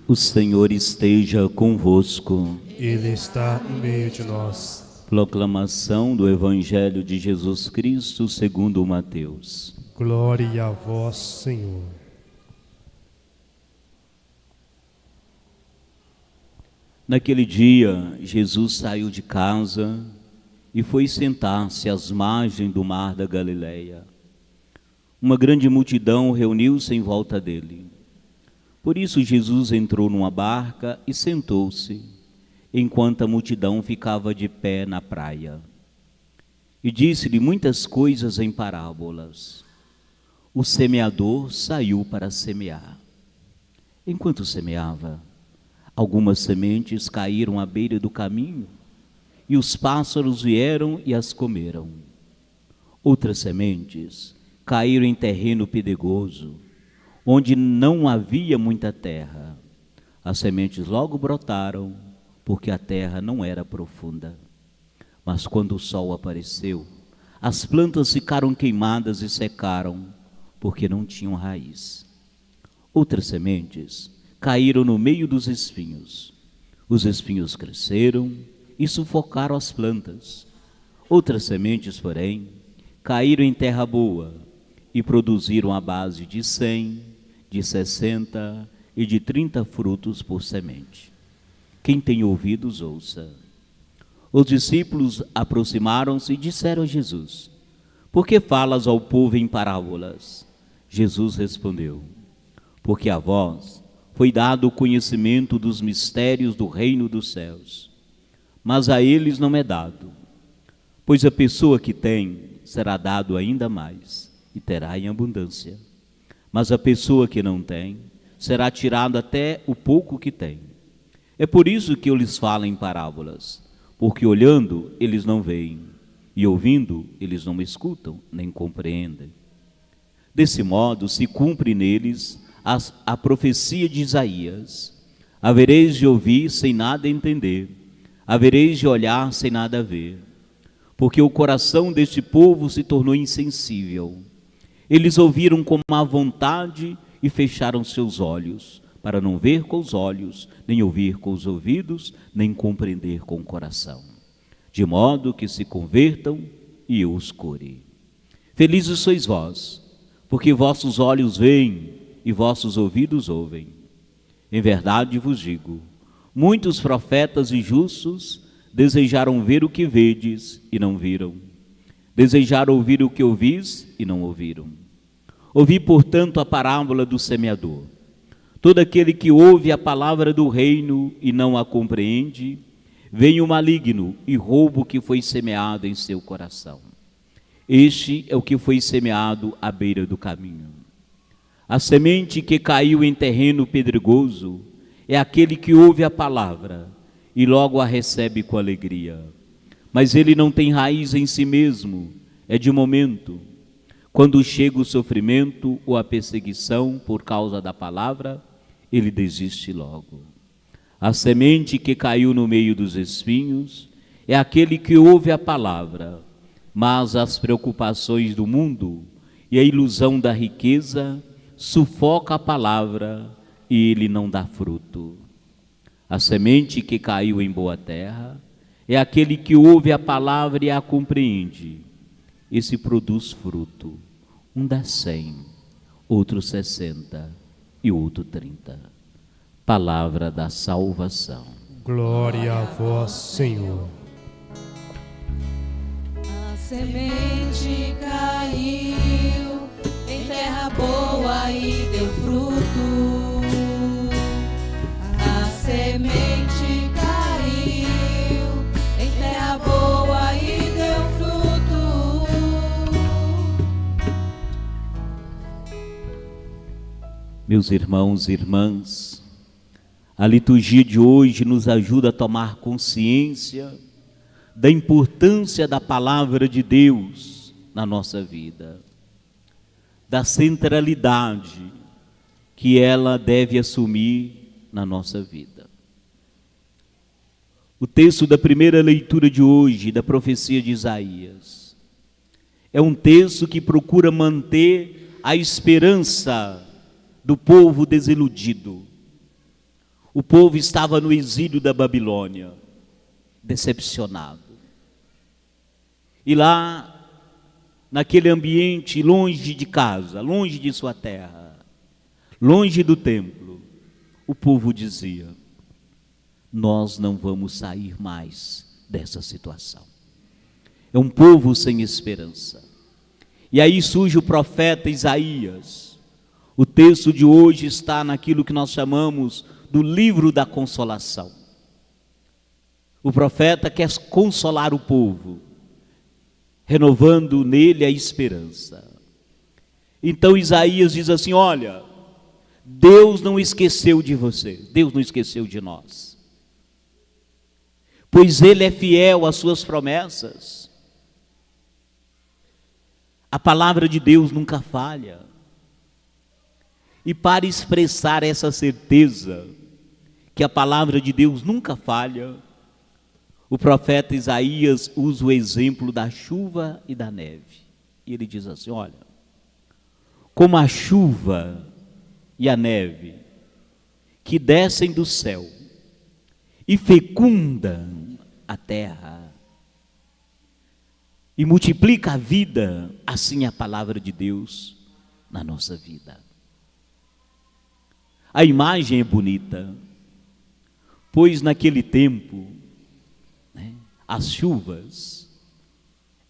O Senhor esteja convosco. Ele está no meio de nós. Proclamação do Evangelho de Jesus Cristo segundo Mateus. Glória a vós, Senhor. Naquele dia, Jesus saiu de casa e foi sentar-se às margens do mar da Galileia. Uma grande multidão reuniu-se em volta dele. Por isso Jesus entrou numa barca e sentou-se, enquanto a multidão ficava de pé na praia. E disse-lhe muitas coisas em parábolas. O semeador saiu para semear. Enquanto semeava, algumas sementes caíram à beira do caminho, e os pássaros vieram e as comeram. Outras sementes caíram em terreno pedregoso, onde não havia muita terra. As sementes logo brotaram, porque a terra não era profunda. Mas quando o sol apareceu, as plantas ficaram queimadas e secaram, porque não tinham raiz. Outras sementes caíram no meio dos espinhos. Os espinhos cresceram e sufocaram as plantas. Outras sementes, porém, caíram em terra boa e produziram a base de 100, de 60 e de 30 frutos por semente. Quem tem ouvidos, ouça. Os discípulos aproximaram-se e disseram a Jesus: Por que falas ao povo em parábolas? Jesus respondeu: Porque a vós foi dado o conhecimento dos mistérios do reino dos céus, mas a eles não é dado. Pois a pessoa que tem será dado ainda mais e terá em abundância. Mas a pessoa que não tem será tirada até o pouco que tem. É por isso que eu lhes falo em parábolas, porque olhando eles não veem, e ouvindo eles não escutam, nem compreendem. Desse modo se cumpre neles a profecia de Isaías: havereis de ouvir sem nada entender, havereis de olhar sem nada ver, porque o coração deste povo se tornou insensível. Eles ouviram com má vontade e fecharam seus olhos, para não ver com os olhos, nem ouvir com os ouvidos, nem compreender com o coração, de modo que se convertam e eu os cure. Felizes sois vós, porque vossos olhos veem e vossos ouvidos ouvem. Em verdade vos digo, muitos profetas e justos desejaram ver o que vedes e não viram, desejaram ouvir o que ouvis e não ouviram. Ouvi, portanto, a parábola do semeador. Todo aquele que ouve a palavra do reino e não a compreende, vem o maligno e rouba o que foi semeado em seu coração. Este é o que foi semeado à beira do caminho. A semente que caiu em terreno pedregoso é aquele que ouve a palavra e logo a recebe com alegria. Mas ele não tem raiz em si mesmo, é de momento. Quando chega o sofrimento ou a perseguição por causa da palavra, ele desiste logo. A semente que caiu no meio dos espinhos é aquele que ouve a palavra, mas as preocupações do mundo e a ilusão da riqueza sufoca a palavra e ele não dá fruto. A semente que caiu em boa terra é aquele que ouve a palavra e a compreende. Esse produz fruto. Um dá 100, outro 60 e outro 30. Palavra da salvação. Glória a vós, Senhor. A semente caiu em terra boa e deu fruto. A semente caiu em terra boa e deu fruto. Meus irmãos e irmãs, a liturgia de hoje nos ajuda a tomar consciência da importância da palavra de Deus na nossa vida, da centralidade que ela deve assumir na nossa vida. O texto da primeira leitura de hoje, da profecia de Isaías, é um texto que procura manter a esperança do povo desiludido. O povo estava no exílio da Babilônia, decepcionado. E lá, naquele ambiente, longe de casa, longe de sua terra, longe do templo, o povo dizia: nós não vamos sair mais dessa situação. É um povo sem esperança. E aí surge o profeta Isaías. O texto de hoje está naquilo que nós chamamos do livro da consolação. O profeta quer consolar o povo, renovando nele a esperança. Então Isaías diz assim: olha, Deus não esqueceu de você, Deus não esqueceu de nós, pois Ele é fiel às suas promessas. A palavra de Deus nunca falha. E para expressar essa certeza que a palavra de Deus nunca falha, o profeta Isaías usa o exemplo da chuva e da neve. E ele diz assim: olha, como a chuva e a neve que descem do céu e fecundam a terra e multiplica a vida, assim é a palavra de Deus na nossa vida. A imagem é bonita, pois naquele tempo, as chuvas,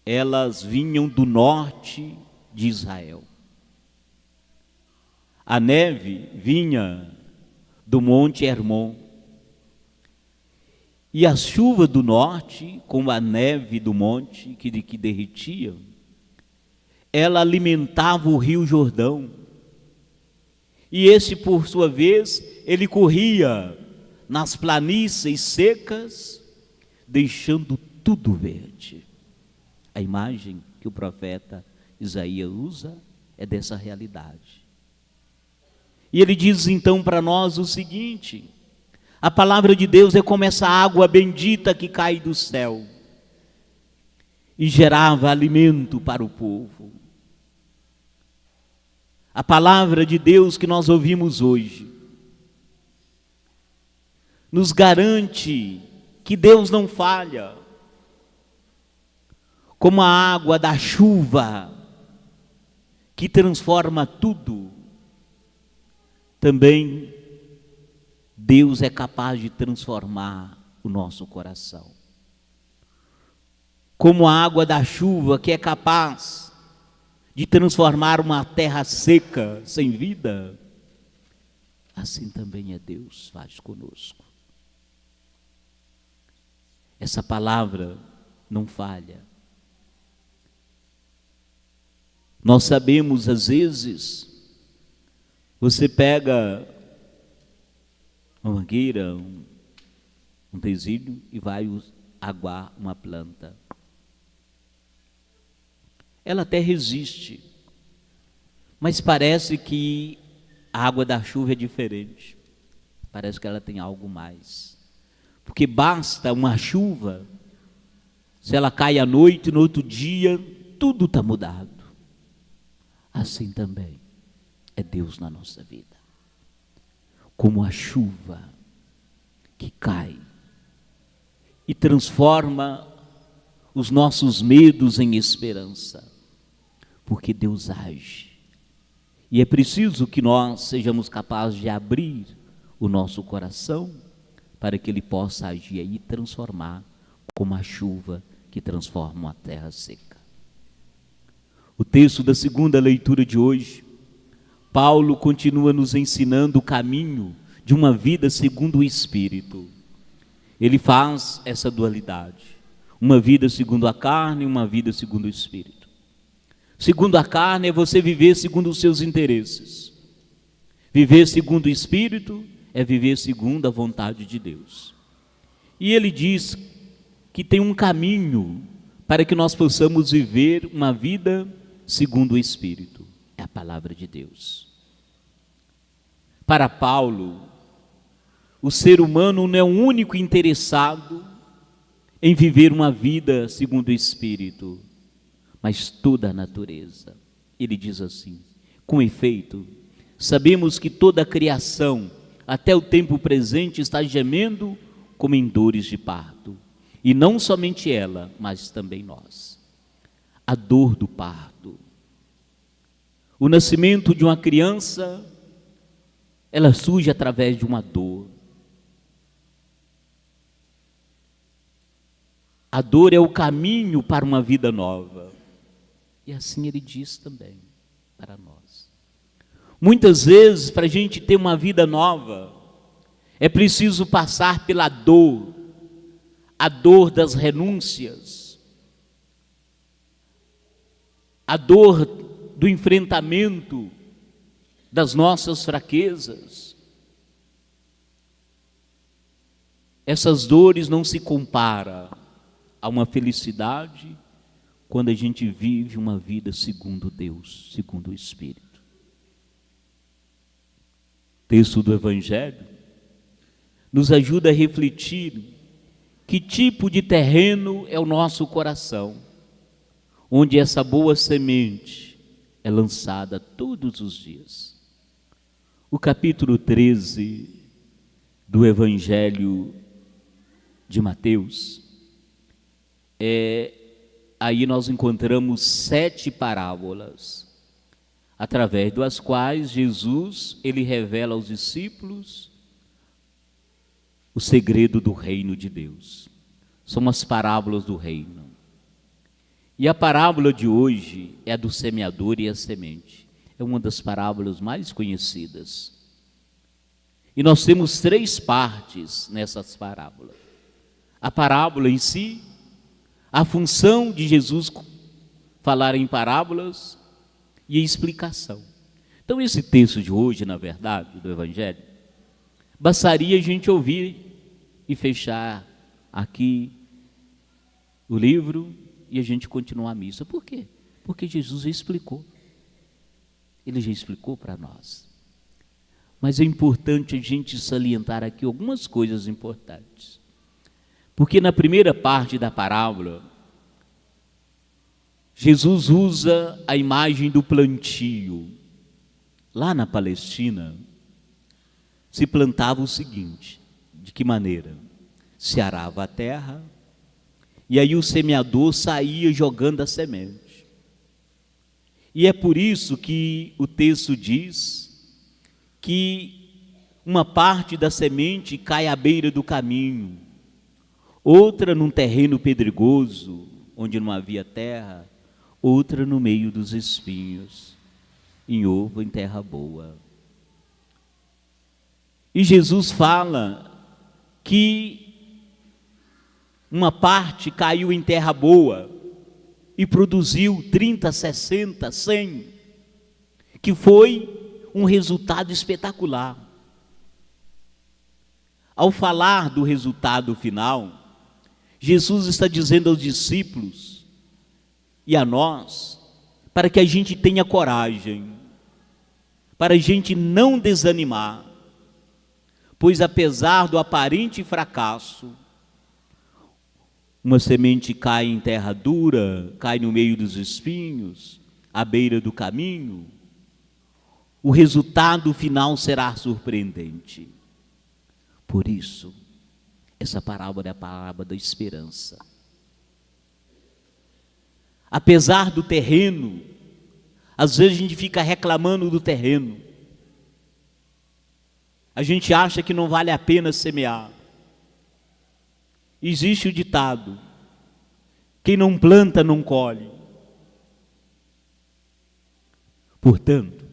elas vinham do norte de Israel. A neve vinha do Monte Hermon. E as chuvas do norte, como a neve do monte que derretia, ela alimentava o rio Jordão. E esse, por sua vez, ele corria nas planícies secas, deixando tudo verde. A imagem que o profeta Isaías usa é dessa realidade. E ele diz então para nós o seguinte: a palavra de Deus é como essa água bendita que cai do céu e gerava alimento para o povo. A palavra de Deus que nós ouvimos hoje nos garante que Deus não falha, como a água da chuva que transforma tudo. Também Deus é capaz de transformar o nosso coração. Como a água da chuva que é capaz de transformar uma terra seca, sem vida, assim também é Deus, faz conosco. Essa palavra não falha. Nós sabemos, às vezes, você pega uma mangueira, um vasilho e vai aguar uma planta. Ela até resiste, mas parece que a água da chuva é diferente. Parece que ela tem algo mais. Porque basta uma chuva, se ela cai à noite, no outro dia, tudo está mudado. Assim também é Deus na nossa vida. Como a chuva que cai e transforma os nossos medos em esperança, porque Deus age. E é preciso que nós sejamos capazes de abrir o nosso coração para que Ele possa agir e transformar como a chuva que transforma uma terra seca. O texto da segunda leitura de hoje, Paulo continua nos ensinando o caminho de uma vida segundo o Espírito. Ele faz essa dualidade, uma vida segundo a carne e uma vida segundo o Espírito. Segundo a carne é você viver segundo os seus interesses. Viver segundo o Espírito é viver segundo a vontade de Deus. E ele diz que tem um caminho para que nós possamos viver uma vida segundo o Espírito. É a palavra de Deus. Para Paulo, o ser humano não é o único interessado em viver uma vida segundo o Espírito, mas toda a natureza. Ele diz assim: com efeito, sabemos que toda a criação até o tempo presente, está gemendo como em dores de parto. E não somente ela, mas também nós. A dor do parto. O nascimento de uma criança, ela surge através de uma dor. A dor é o caminho para uma vida nova. E assim ele diz também para nós. Muitas vezes, para a gente ter uma vida nova, é preciso passar pela dor, a dor das renúncias, a dor do enfrentamento das nossas fraquezas. Essas dores não se comparam a uma felicidade quando a gente vive uma vida segundo Deus, segundo o Espírito. O texto do Evangelho nos ajuda a refletir que tipo de terreno é o nosso coração, onde essa boa semente é lançada todos os dias. O capítulo 13 do Evangelho de Mateus, aí nós encontramos 7 parábolas, através das quais Jesus, ele revela aos discípulos o segredo do reino de Deus. São as parábolas do reino. E a parábola de hoje é a do semeador e a semente. É uma das parábolas mais conhecidas. E nós temos 3 partes nessas parábolas. A parábola em si, a função de Jesus falar em parábolas e a explicação. Então esse texto de hoje, na verdade, do Evangelho, bastaria a gente ouvir e fechar aqui o livro e a gente continuar a missa. Por quê? Porque Jesus já explicou. Ele já explicou para nós. Mas é importante a gente salientar aqui algumas coisas importantes. Porque na primeira parte da parábola, Jesus usa a imagem do plantio. Lá na Palestina, se plantava o seguinte: de que maneira? Se arava a terra, e aí o semeador saía jogando a semente. E é por isso que o texto diz que uma parte da semente cai à beira do caminho, outra num terreno pedregoso, onde não havia terra, outra no meio dos espinhos, em ovo em terra boa. E Jesus fala que uma parte caiu em terra boa e produziu 30, 60, 100, que foi um resultado espetacular. Ao falar do resultado final, Jesus está dizendo aos discípulos e a nós, para que a gente tenha coragem, para a gente não desanimar, pois apesar do aparente fracasso, uma semente cai em terra dura, cai no meio dos espinhos, à beira do caminho, o resultado final será surpreendente. Por isso, essa parábola é a parábola da esperança. Apesar do terreno, às vezes a gente fica reclamando do terreno. A gente acha que não vale a pena semear. Existe o ditado: quem não planta não colhe. Portanto,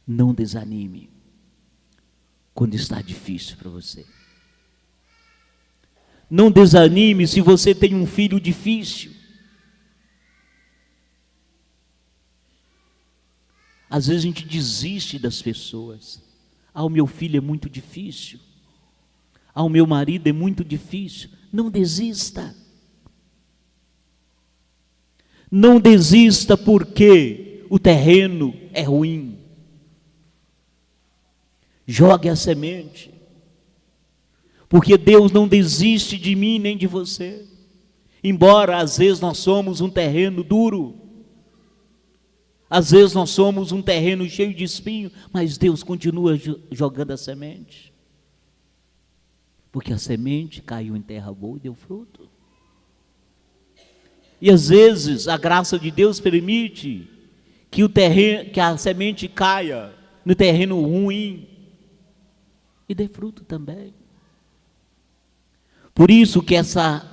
não desanime quando está difícil para você. Não desanime se você tem um filho difícil. Às vezes a gente desiste das pessoas. O meu filho é muito difícil. O meu marido é muito difícil. Não desista. Não desista porque o terreno é ruim. Jogue a semente. Porque Deus não desiste de mim nem de você. Embora às vezes nós somos um terreno duro. Às vezes nós somos um terreno cheio de espinho, mas Deus continua jogando a semente. Porque a semente caiu em terra boa e deu fruto. E às vezes a graça de Deus permite que a semente caia no terreno ruim e dê fruto também. Por isso que essa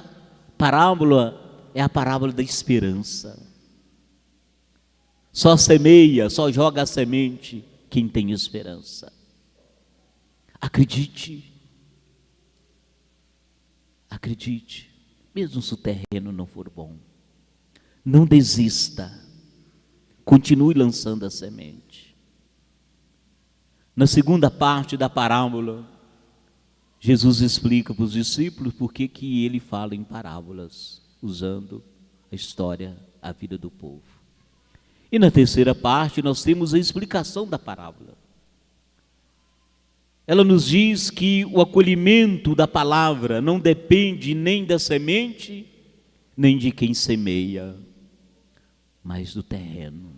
parábola é a parábola da esperança. Só semeia, só joga a semente quem tem esperança. Acredite. Acredite, mesmo se o terreno não for bom. Não desista. Continue lançando a semente. Na segunda parte da parábola, Jesus explica para os discípulos por que ele fala em parábolas, usando a história, a vida do povo. E na terceira parte nós temos a explicação da parábola. Ela nos diz que o acolhimento da palavra não depende nem da semente, nem de quem semeia, mas do terreno.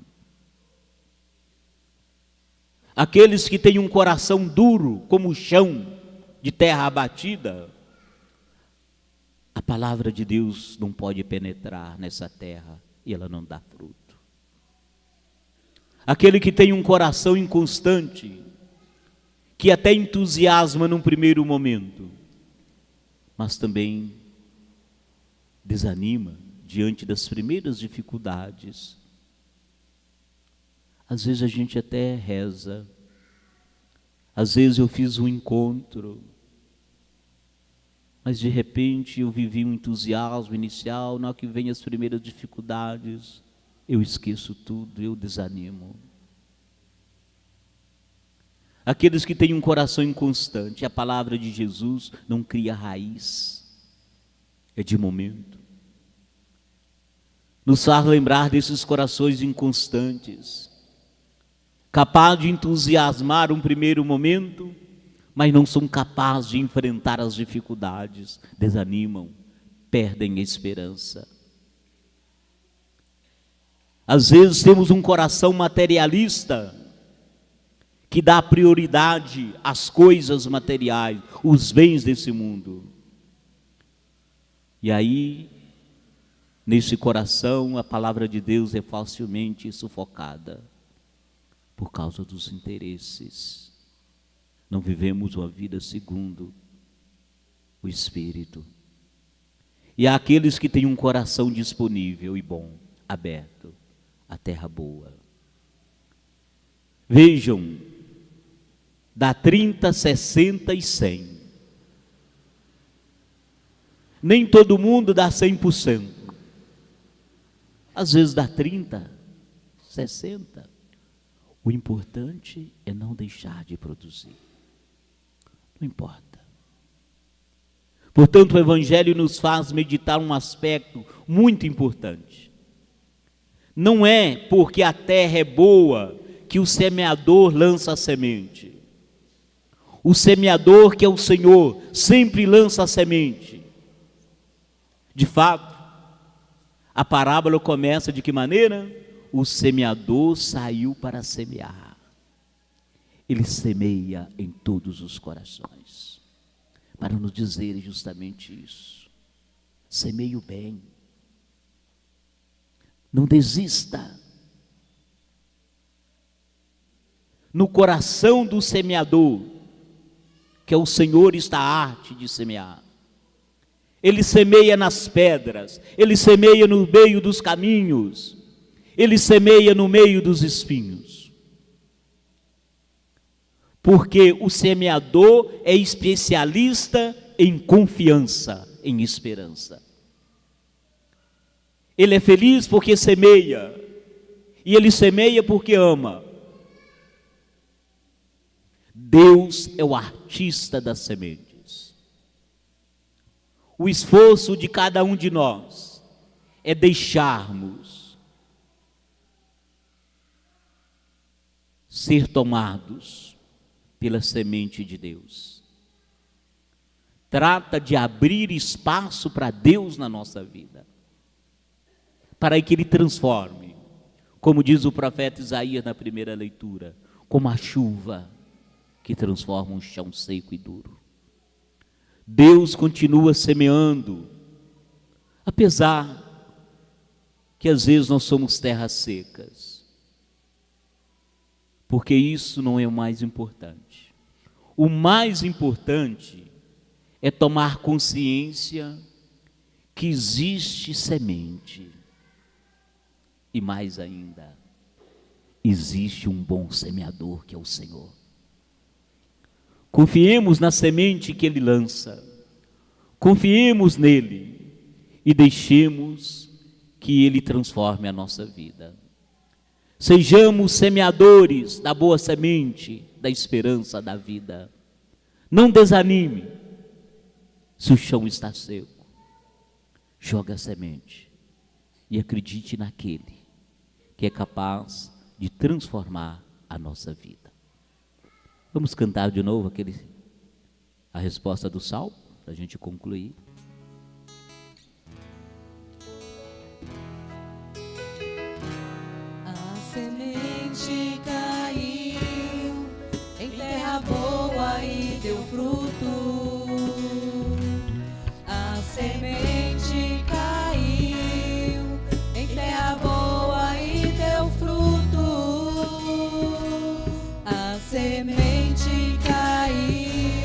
Aqueles que têm um coração duro, como o chão de terra abatida, a palavra de Deus não pode penetrar nessa terra e ela não dá fruto. Aquele que tem um coração inconstante, que até entusiasma num primeiro momento, mas também desanima diante das primeiras dificuldades. Às vezes a gente até reza, às vezes eu fiz um encontro, mas de repente eu vivi um entusiasmo inicial, na hora que vem as primeiras dificuldades, eu esqueço tudo, eu desanimo. Aqueles que têm um coração inconstante, a palavra de Jesus não cria raiz, é de momento. Nos faz lembrar desses corações inconstantes, capazes de entusiasmar um primeiro momento, mas não são capazes de enfrentar as dificuldades, desanimam, perdem a esperança. Às vezes temos um coração materialista, que dá prioridade às coisas materiais, os bens desse mundo. E aí, nesse coração, a palavra de Deus é facilmente sufocada, por causa dos interesses. Não vivemos uma vida segundo o Espírito. E há aqueles que têm um coração disponível e bom, aberto, a terra boa. Vejam, dá 30, 60 e 100. Nem todo mundo dá 100%. Às vezes dá 30, 60. O importante é não deixar de produzir. Não importa. Portanto, o Evangelho nos faz meditar um aspecto muito importante. Não é porque a terra é boa que o semeador lança a semente. O semeador, que é o Senhor, sempre lança a semente. De fato, a parábola começa de que maneira? O semeador saiu para semear. Ele semeia em todos os corações, para nos dizer justamente isso. Semeie o bem. Não desista. No coração do semeador, que é o Senhor, está a arte de semear. Ele semeia nas pedras, ele semeia no meio dos caminhos, ele semeia no meio dos espinhos. Porque o semeador é especialista em confiança, em esperança. Ele é feliz porque semeia, e ele semeia porque ama. Deus é o artista das sementes. O esforço de cada um de nós é deixarmos ser tomados pela semente de Deus. Trata de abrir espaço para Deus na nossa vida, para que Ele transforme Como diz o profeta Isaías na primeira leitura, como a chuva que transforma um chão seco e duro. Deus continua semeando, apesar que às vezes nós somos terras secas, porque isso não é o mais importante. O mais importante é tomar consciência que existe semente, e mais ainda, existe um bom semeador que é o Senhor. Confiemos na semente que Ele lança, confiemos nele e deixemos que Ele transforme a nossa vida. Sejamos semeadores da boa semente, da esperança da vida. Não desanime. Se o chão está seco, joga a semente e acredite naquele que é capaz de transformar a nossa vida. Vamos cantar de novo a resposta do salmo, para a gente concluir.